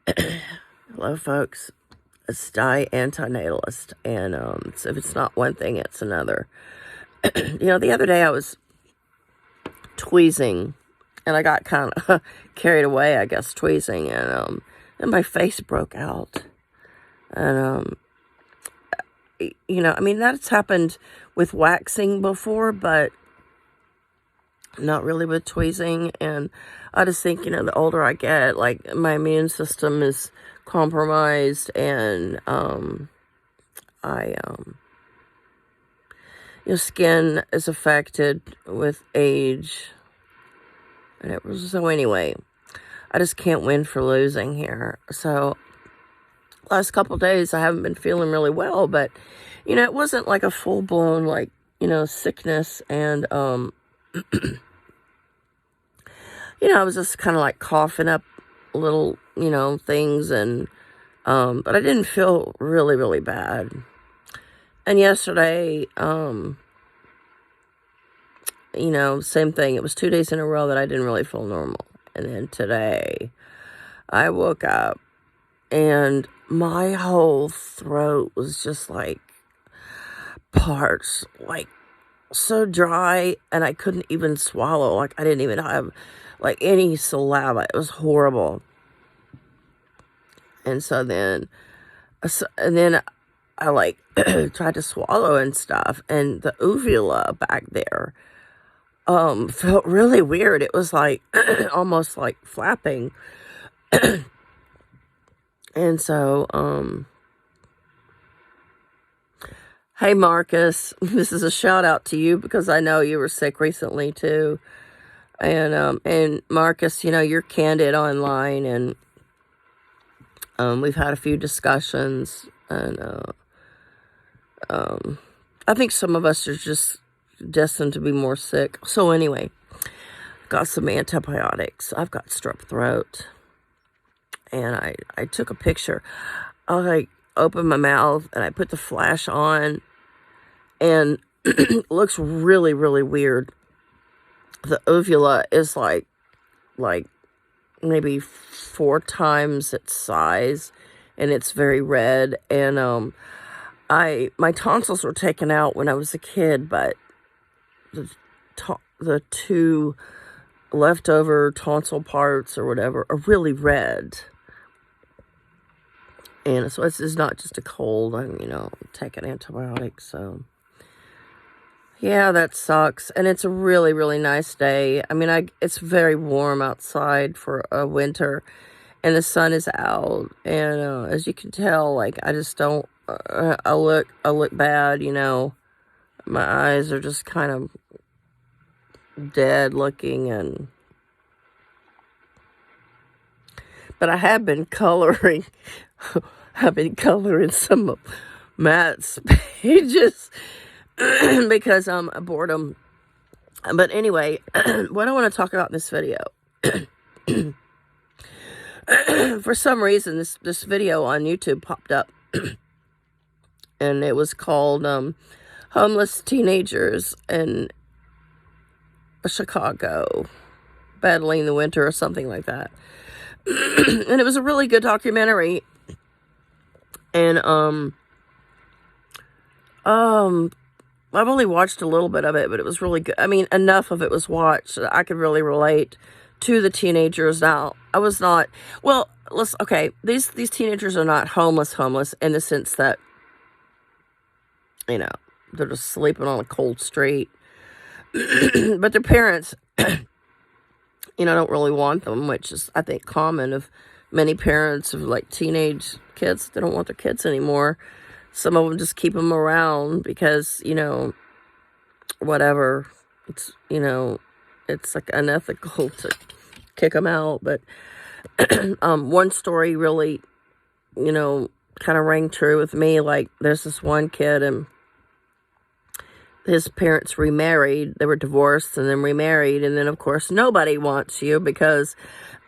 Hello, folks. It's Di, antinatalist, and if it's not one thing, it's another. The other day I was tweezing, and I got kind of carried away, I guess, tweezing, and my face broke out. And that's happened with waxing before, but not really with tweezing. And I just think, the older I get, like, my immune system is compromised, and skin is affected with age. So anyway, I just can't win for losing here. So last couple days I haven't been feeling really well, but it wasn't like a full-blown sickness, and I was just kind of like coughing up little things, and but I didn't feel really, really bad. And yesterday, same thing. It was 2 days in a row that I didn't really feel normal. And then today, I woke up, and my whole throat was just like parched, like so dry, and I couldn't even swallow. Like, I didn't even have like any saliva. It was horrible. And then I like tried to swallow and stuff, and the uvula back there felt really weird. It was like almost like flapping. And so hey Marcus, this is a shout out to you because I know you were sick recently too. And Marcus, you're candid online, and we've had a few discussions, and I think some of us are just destined to be more sick. So anyway, got some antibiotics. I've got strep throat, and I took a picture. I opened my mouth, and I put the flash on, and it looks really, really weird. The uvula is like maybe 4 times its size, and it's very red. And my tonsils were taken out when I was a kid, but the 2 leftover tonsil parts or whatever are really red. And so it's not just a cold. I'm taking antibiotics. So yeah, that sucks. And it's a really, really nice day. I mean, it's very warm outside for a winter, and the sun is out. And as you can tell, like, I just don't. I look bad. My eyes are just kind of dead looking, but I have been coloring. I've been coloring some of Matt's pages because I'm boredom. But anyway, what I want to talk about in this video, for some reason, this video on YouTube popped up, and it was called Homeless Teenagers in Chicago Battling the Winter, or something like that. And it was a really good documentary. And I've only watched a little bit of it, but it was really good. I mean, enough of it was watched that I could really relate to the teenagers. Now, I was not, well, these teenagers are not homeless in the sense that, they're just sleeping on a cold street. But their parents, don't really want them, which is, I think, common of many parents of, like, teenage kids. They don't want their kids anymore. Some of them just keep them around because, whatever. It's, it's like unethical to kick them out. But one story really, kind of rang true with me. Like, there's this one kid, and his parents remarried. They were divorced and then remarried. And then, of course, nobody wants you because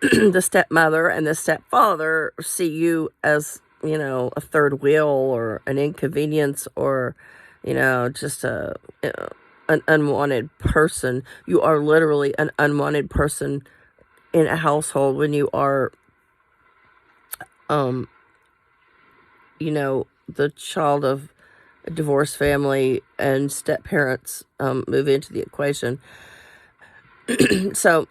the stepmother and the stepfather see you as, a third wheel or an inconvenience, or, just an unwanted person. You are literally an unwanted person in a household when you are um, the child of a divorced family and step parents move into the equation. So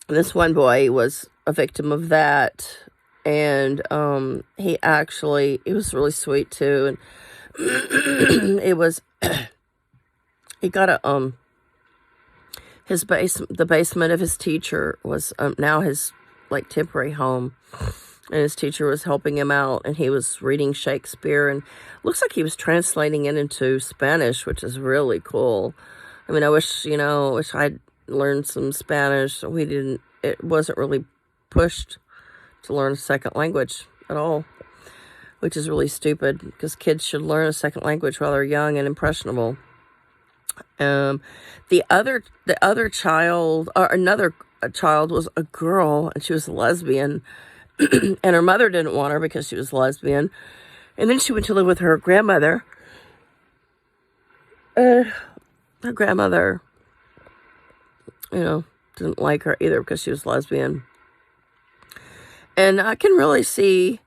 this one boy was a victim of that, and he was really sweet too, and it was he got the basement of his teacher was now his like temporary home, and his teacher was helping him out, and he was reading Shakespeare, and looks like he was translating it into Spanish, which is really cool. I mean, I wish I'd learned some Spanish. It wasn't really pushed to learn a second language at all, which is really stupid, because kids should learn a second language while they're young and impressionable. The other child, or another child, was a girl, and she was a lesbian, and her mother didn't want her because she was lesbian. And then she went to live with her grandmother. Her grandmother, didn't like her either because she was lesbian. And I can see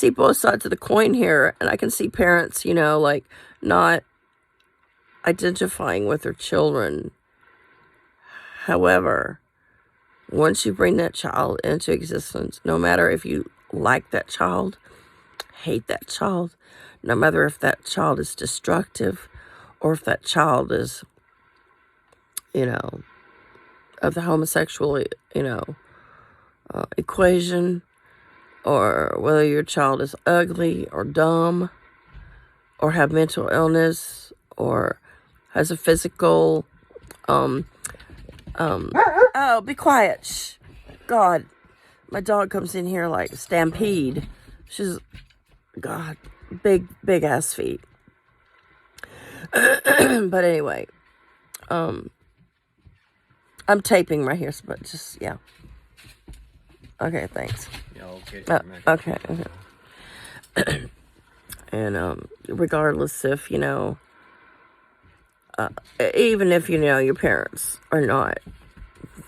both sides of the coin here, and I can see parents, like not identifying with their children. However, once you bring that child into existence, no matter if you like that child, hate that child, no matter if that child is destructive or if that child is, of the homosexual, equation, or whether your child is ugly or dumb or have mental illness or has a physical, oh, be quiet. Shh. God, my dog comes in here like a stampede. God, big ass feet. But anyway, I'm taping right here, but just, yeah. Okay, thanks. Yeah, okay. Okay. And regardless if, even if, your parents are not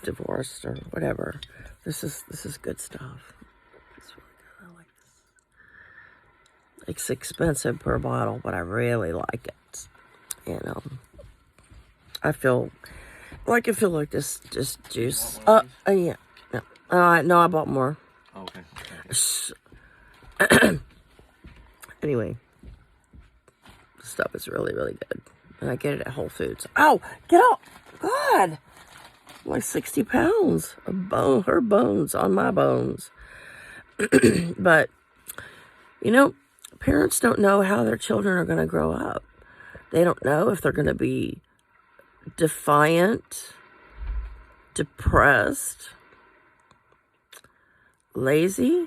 divorced or whatever, this is good stuff. It's really good. I like this. It's expensive per bottle, but I really like it. I feel like this juice. Yeah. No, I bought more. Okay. Anyway, the stuff is really, really good. And I get it at Whole Foods. Oh, get out. God. Like 60 pounds of her bones on my bones. But, parents don't know how their children are going to grow up. They don't know if they're going to be defiant, depressed, lazy,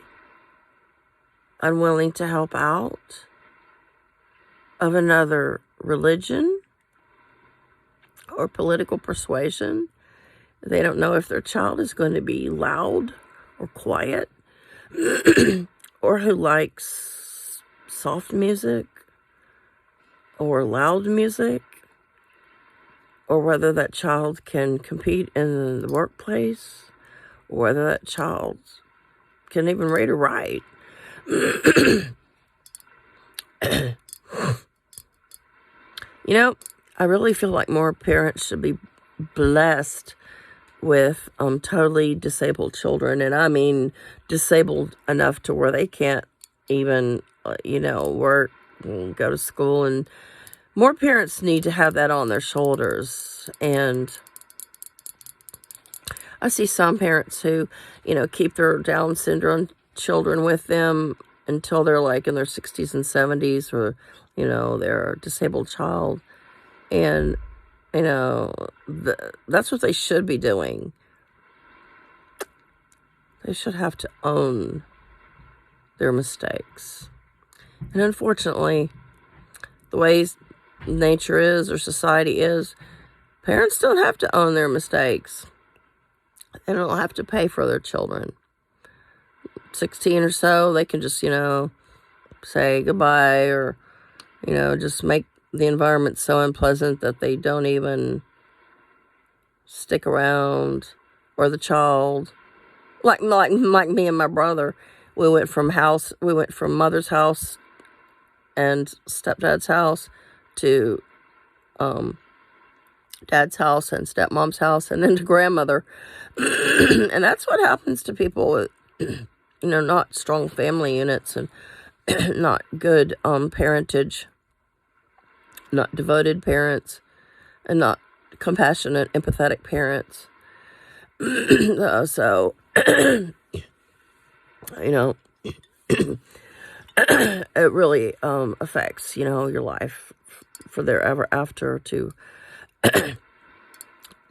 unwilling to help out, of another religion or political persuasion. They don't know if their child is going to be loud or quiet, or who likes soft music or loud music, or whether that child can compete in the workplace, or whether that child can even read or write. I really feel like more parents should be blessed with totally disabled children, and I mean disabled enough to where they can't even work and go to school. And more parents need to have that on their shoulders. And I see some parents who keep their Down syndrome children with them until they're like in their 60s and 70s, or their disabled child. And that's what they should be doing. They should have to own their mistakes. And unfortunately, the way nature is, or society is, parents don't have to own their mistakes. They don't have to pay for their children. 16 or so, they can just, say goodbye, or, just make the environment so unpleasant that they don't even stick around. Or the child, like me and my brother, We went from mother's house and stepdad's house to dad's house and stepmom's house, and then to grandmother. And that's what happens to people with, not strong family units and not good parentage, not devoted parents, and not compassionate, empathetic parents. So, it really affects, your life for there ever after to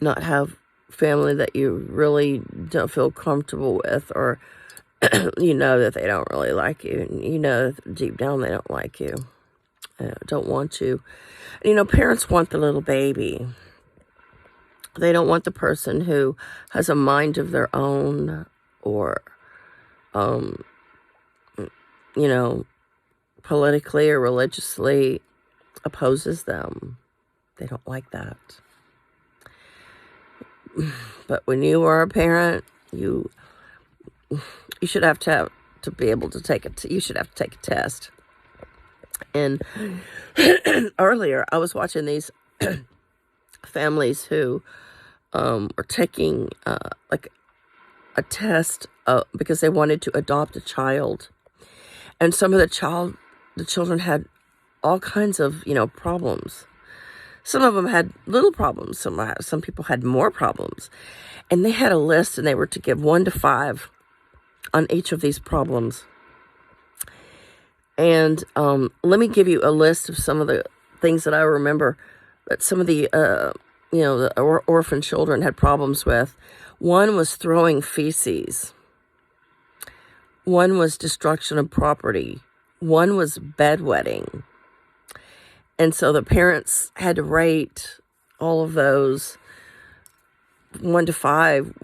not have family that you really don't feel comfortable with, or you know that they don't really like you, and you know that deep down they don't like you, don't want you. And, parents want the little baby. They don't want the person who has a mind of their own, or politically or religiously opposes them. They don't like that. But when you are a parent, you should have to be able to take it. You should have to take a test. And earlier, I was watching these families who were taking like a test because they wanted to adopt a child, and some of the children had all kinds of problems. Some of them had little problems. Some people had more problems, and they had a list, and they were to give 1 to 5 on each of these problems. And let me give you a list of some of the things that I remember that some of the the orphan children had problems with. One was throwing feces. One was destruction of property. One was bedwetting. And so the parents had to rate all of those 1 to 5,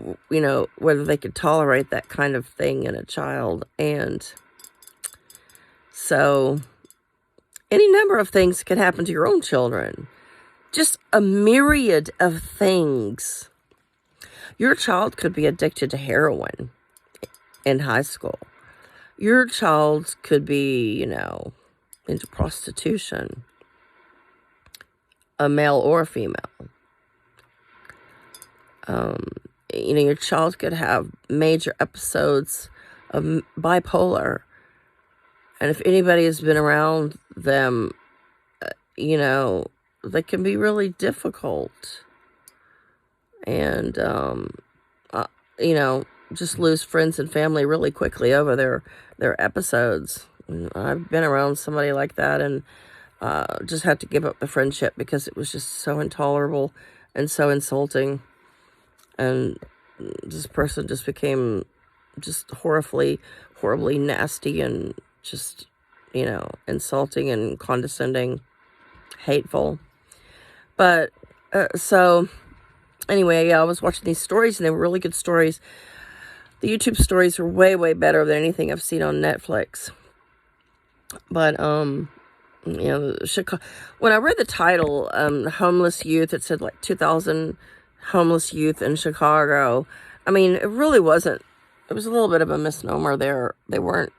whether they could tolerate that kind of thing in a child. And so any number of things can happen to your own children. Just a myriad of things. Your child could be addicted to heroin in high school. Your child could be, into prostitution, a male or a female. Your child could have major episodes of bipolar. And if anybody has been around them, they can be really difficult. And, just lose friends and family really quickly over their episodes. I've been around somebody like that, and just had to give up the friendship because it was just so intolerable and so insulting. And this person just became just horribly nasty and just, insulting and condescending, hateful. But, so, anyway, I was watching these stories, and they were really good stories. The YouTube stories were way, way better than anything I've seen on Netflix. But, Chicago, when I read the title, homeless youth, it said like 2,000 homeless youth in Chicago. I mean, it really wasn't, it was a little bit of a misnomer there. They weren't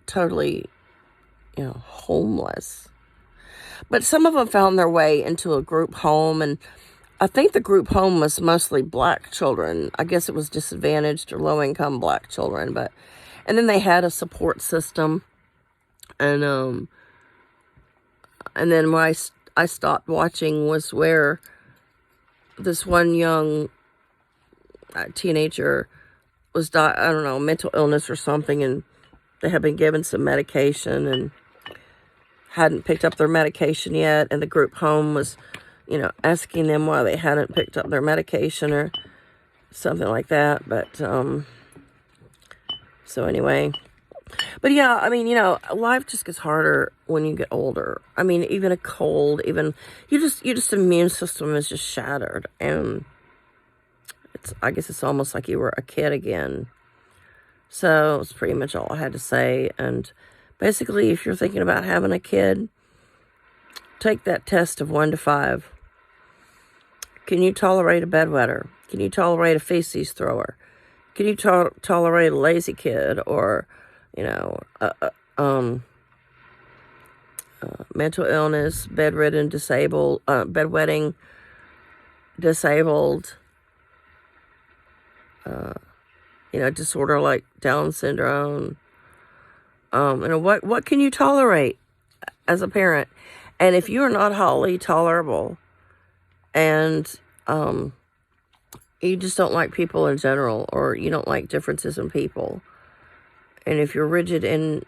totally, homeless. But some of them found their way into a group home, and I think the group home was mostly black children. I guess it was disadvantaged or low-income black children, and then they had a support system, and then when I stopped watching was where this one young teenager was mental illness or something, and they had been given some medication and hadn't picked up their medication yet, and the group home was, asking them why they hadn't picked up their medication or something like that. But, so anyway, but yeah, I mean, life just gets harder when you get older. I mean, even a cold, you just immune system is just shattered, and I guess it's almost like you were a kid again. So it's pretty much all I had to say. And basically, if you're thinking about having a kid, take that test of 1 to 5. Can you tolerate a bedwetter? Can you tolerate a feces thrower? Can you tolerate a lazy kid, or, you know, mental illness, bedridden, disabled, bedwetting, disabled, disorder like Down syndrome. What can you tolerate as a parent? And if you're not wholly tolerable and you just don't like people in general, or you don't like differences in people, and if you're rigid and,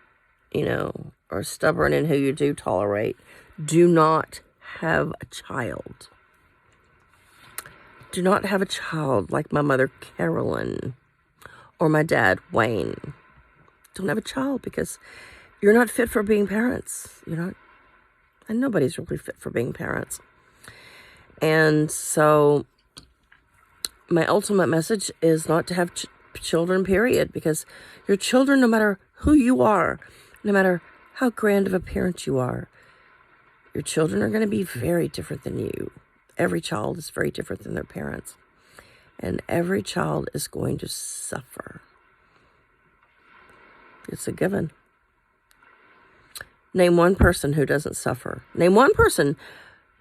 or stubborn in who you do tolerate, do not have a child. Do not have a child like my mother, Carolyn, or my dad, Wayne. Don't have a child, because you're not fit for being parents. You're not, and nobody's really fit for being parents. And so my ultimate message is not to have children, period, because your children, no matter who you are, no matter how grand of a parent you are, your children are going to be very different than you. Every child is very different than their parents. And every child is going to suffer. It's a given. Name one person who doesn't suffer. Name one person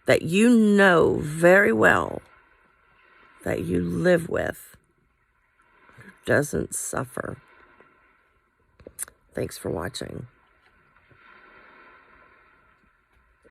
that you know very well, that you live with, who doesn't suffer. Thanks for watching.